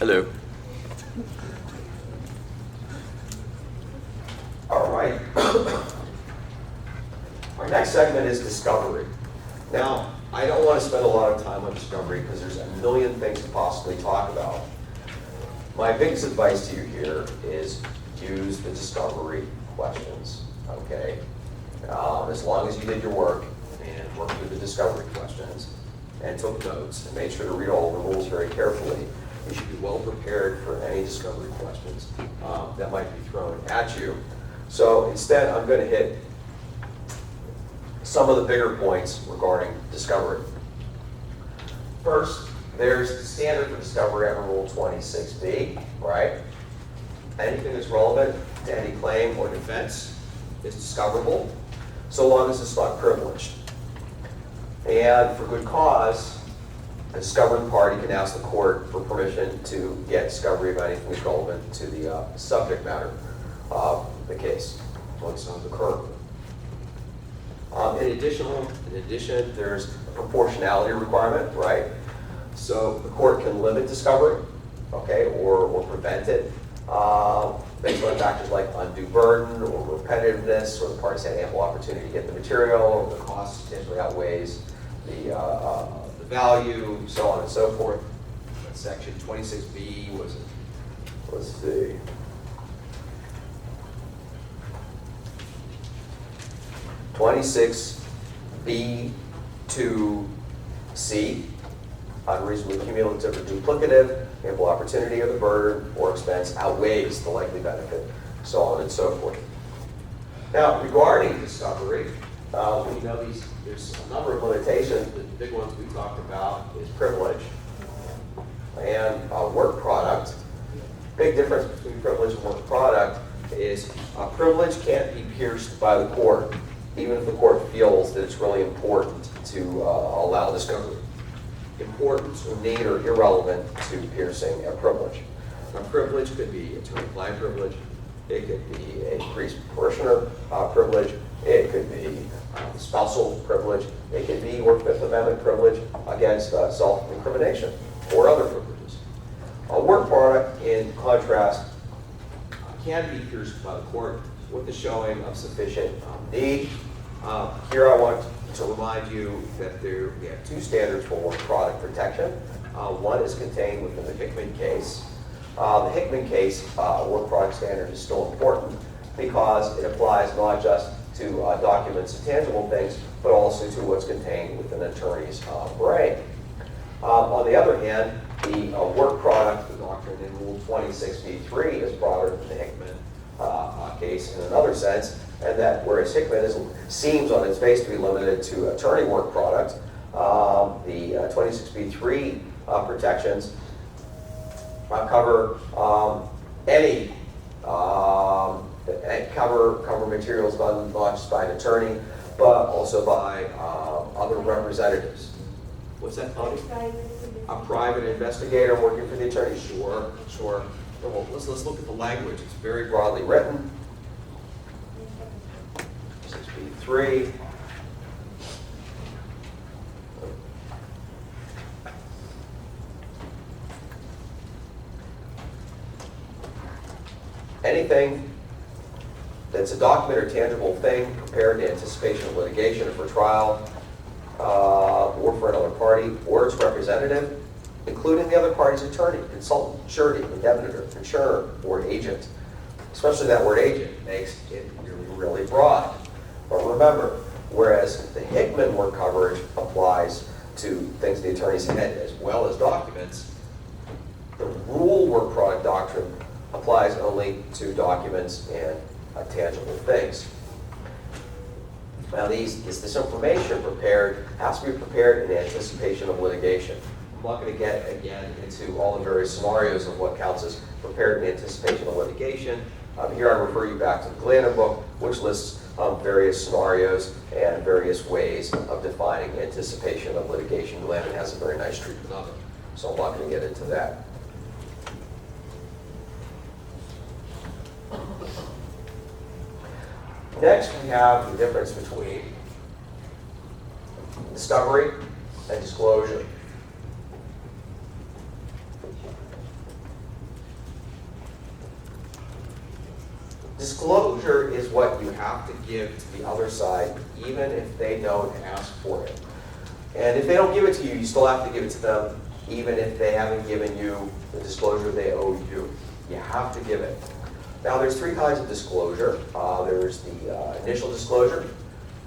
Hello. All right. Our next segment is discovery. Now, I don't want to spend a lot of time on discovery because there's a million things to possibly talk about. My biggest advice to you here is use the discovery questions, okay? As long as you did your work and worked through the discovery questions and took notes and made sure to read all the rules very carefully, you should be well prepared for any discovery questions that might be thrown at you. So instead, I'm going to hit some of the bigger points regarding discovery. First, there's the standard for discovery under Rule 26B, right? Anything that's relevant to any claim or defense is discoverable, so long as it's not privileged. And for good cause, the discovering party can ask the court for permission to get discovery of anything that's relevant to the subject matter of the case, once it's occurred. In addition, there's a proportionality requirement, right? So the court can limit discovery, okay, or prevent it based on factors like undue burden or repetitiveness, or the parties had ample opportunity to get the material, or the cost substantially outweighs the value, so on and so forth. But Section 26B was, let's see. B2C, unreasonably cumulative or duplicative, ample opportunity of the burden or expense outweighs the likely benefit, so on and so forth. Now, regarding discovery, we know there's a number of limitations. The big ones we talked about is privilege and work product. Big difference between privilege and work product is privilege can't be pierced by the court, even if the court feels that it's really important to allow discovery. Importance or need are irrelevant to piercing a privilege. A privilege could be attorney-client privilege, it could be a priest parishioner privilege, it could be spousal privilege, it could be or Fifth Amendment privilege against self-incrimination or other privileges. A work product, in contrast, can be pierced by the court with the showing of sufficient need. Here I want to remind you that we have two standards for work product protection. One is contained within the Hickman case. The Hickman case work product standard is still important because it applies not just to documents and tangible things, but also to what's contained within an attorney's brain. On the other hand, the work product, the doctrine in Rule 26B3 is broader than the Hickman case in another sense, and that whereas Hickman seems on its face to be limited to attorney work product, the 26B3 protections cover any cover materials not just by an attorney, but also by other representatives. What's that, Tony? A private investigator working for the attorney? Sure. Well, let's look at the language. It's very broadly written. 6B3. Anything that's a document or tangible thing prepared in anticipation of litigation or for trial, or for another party, or its representative, including the other party's attorney, consultant, surety, indemnitor, insurer, or agent. Especially that word agent makes it really, really broad. But remember, whereas the Hickman work coverage applies to things the attorney's head as well as documents, the rule work product doctrine applies only to documents and tangible things. Now this information has to be prepared in anticipation of litigation. I'm not going to get again into all the various scenarios of what counts as prepared in anticipation of litigation. Here I refer you back to the Glandon book, which lists various scenarios and various ways of defining anticipation of litigation. Glandon has a very nice treatment of it, so I'm not going to get into that. Next, we have the difference between discovery and disclosure. disclosure is what you have to give to the other side, even if they don't ask for it. And if they don't give it to you, you still have to give it to them, even if they haven't given you the disclosure they owe you. You have to give it. Now, there's three kinds of disclosure. There's the initial disclosure,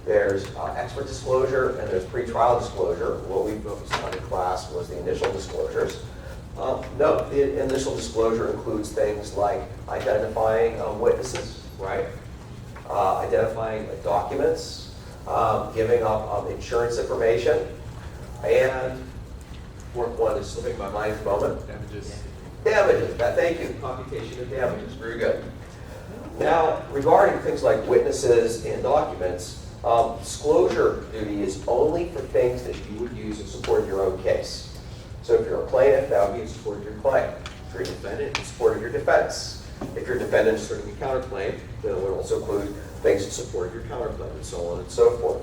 there's expert disclosure, and there's pretrial disclosure. What we focused on in class was the initial disclosures. No, the initial disclosure includes things like identifying witnesses, right? Identifying documents, giving up insurance information, and fourth one is slipping my mind at the moment. Damages. Damages, thank you, computation of damages, very good. Now, regarding things like witnesses and documents, disclosure duty is only for things that you would use in support of your own case. So if you're a plaintiff, that would be in support of your claim. If you're a defendant, in support of your defense. If you're a defendant asserting a counterclaim, then it would also include things in support of your counterclaim, and so on and so forth.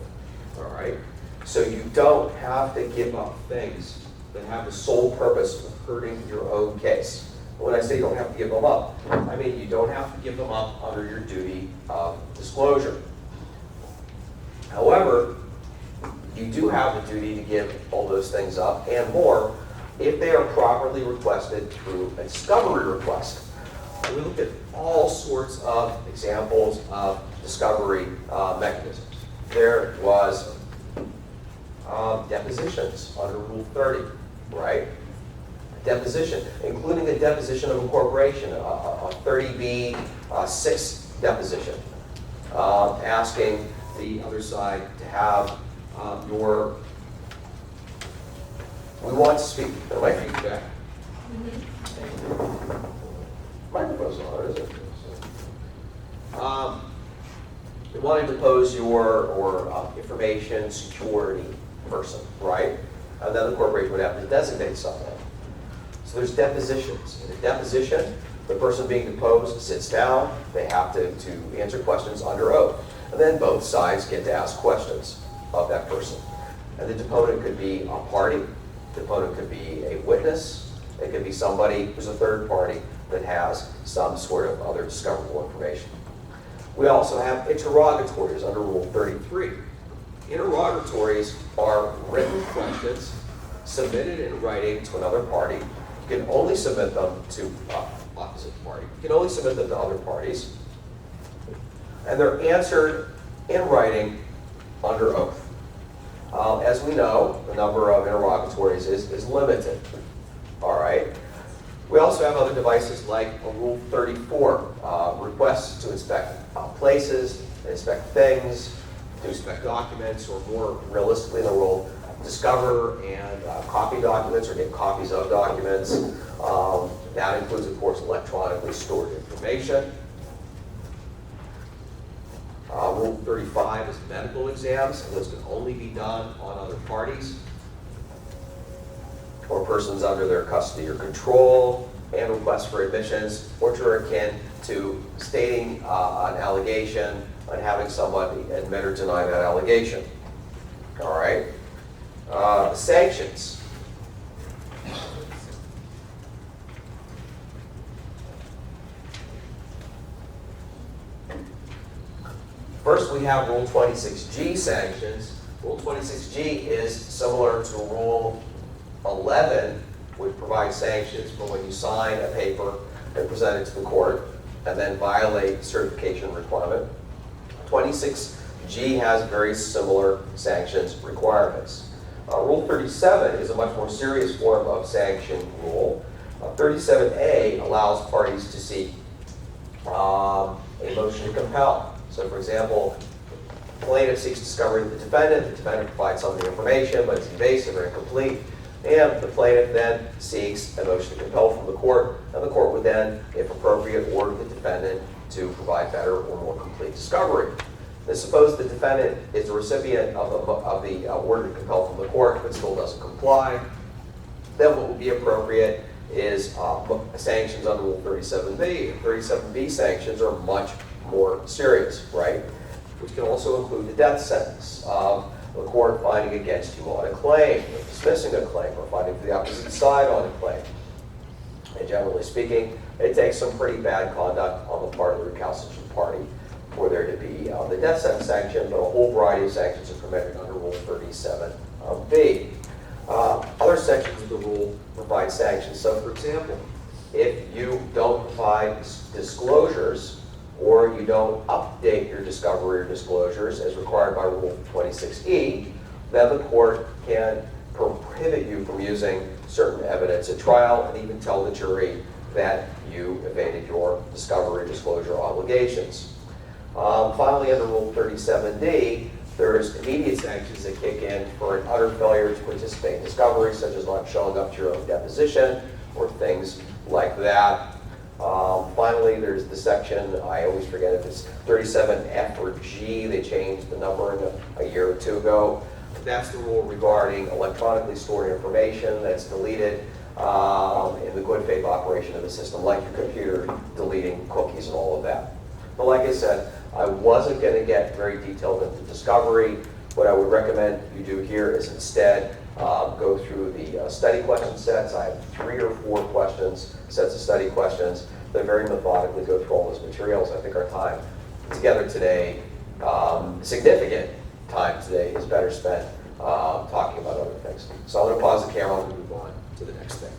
All right? So you don't have to give up things that have the sole purpose of hurting your own case. When I say you don't have to give them up, I mean you don't have to give them up under your duty of disclosure. However, you do have the duty to give all those things up and more if they are properly requested through a discovery request. We looked at all sorts of examples of discovery mechanisms. There was depositions under Rule 30, right? Deposition, including a deposition of incorporation, a 30B6 deposition, asking the other side to have we want to speak. Am I feedback? Microphone's on, is it? We want to depose your information security person, right? And then the corporation would have to designate someone. So there's depositions. In a deposition, the person being deposed sits down. They have to answer questions under oath. And then both sides get to ask questions of that person. And the deponent could be a party. The deponent could be a witness. It could be somebody who's a third party that has some sort of other discoverable information. We also have interrogatories under Rule 33. Interrogatories are written questions submitted in writing to another party. You can only submit them to opposite party. You can only submit them to other parties. And they're answered in writing under oath. As we know, the number of interrogatories is limited. All right. We also have other devices like a Rule 34, requests to inspect places, inspect things, to inspect documents, or more realistically in the rule, discover and copy documents or get copies of documents. That includes, of course, electronically stored information. Rule 35 is medical exams, and those can only be done on other parties or persons under their custody or control, and requests for admissions, which are akin to stating an allegation and having somebody admit or deny that allegation. All right? Sanctions. First, we have Rule 26G sanctions. Rule 26G is similar to Rule 11, which provides sanctions for when you sign a paper and present it to the court and then violate certification requirement. 26G has very similar sanctions requirements. Rule 37 is a much more serious form of sanction rule. 37A allows parties to seek a motion to compel. So, for example, the plaintiff seeks discovery of the defendant provides some of the information, but it's evasive or incomplete, and the plaintiff then seeks a motion to compel from the court, and the court would then, if appropriate, order the defendant to provide better or more complete discovery. Now, suppose the defendant is the recipient of the order to compel from the court, but still doesn't comply, then what would be appropriate is sanctions under Rule 37B. 37B sanctions are much more serious, right? Which can also include the death sentence, the court finding against you on a claim, or dismissing a claim, or finding for the opposite side on a claim. And generally speaking, It takes some pretty bad conduct on the part of the recalcitrant party for there to be the death sentence sanction, but a whole variety of sanctions are permitted under Rule 37B. Other sections of the rule provide sanctions. So, for example, if you don't provide disclosures or you don't update your discovery or disclosures as required by Rule 26E, then the court can prohibit you from using certain evidence at trial and even tell the jury that you evaded your discovery or disclosure obligations. Finally, under Rule 37D, there's immediate sanctions that kick in for an utter failure to participate in discovery, such as not showing up to your own deposition or things like that. Finally, there's the section, I always forget if it's 37F or G, they changed the number a year or two ago. That's the rule regarding electronically stored information that's deleted in the good faith operation of the system, like your computer deleting cookies and all of that. But like I said, I wasn't going to get very detailed into discovery. What I would recommend you do here is instead go through the study question sets. I have 3 or 4 sets of study questions that very methodically go through all those materials. I think our time together today, significant time today, is better spent talking about other things. So I'm going to pause the camera and move on to the next thing.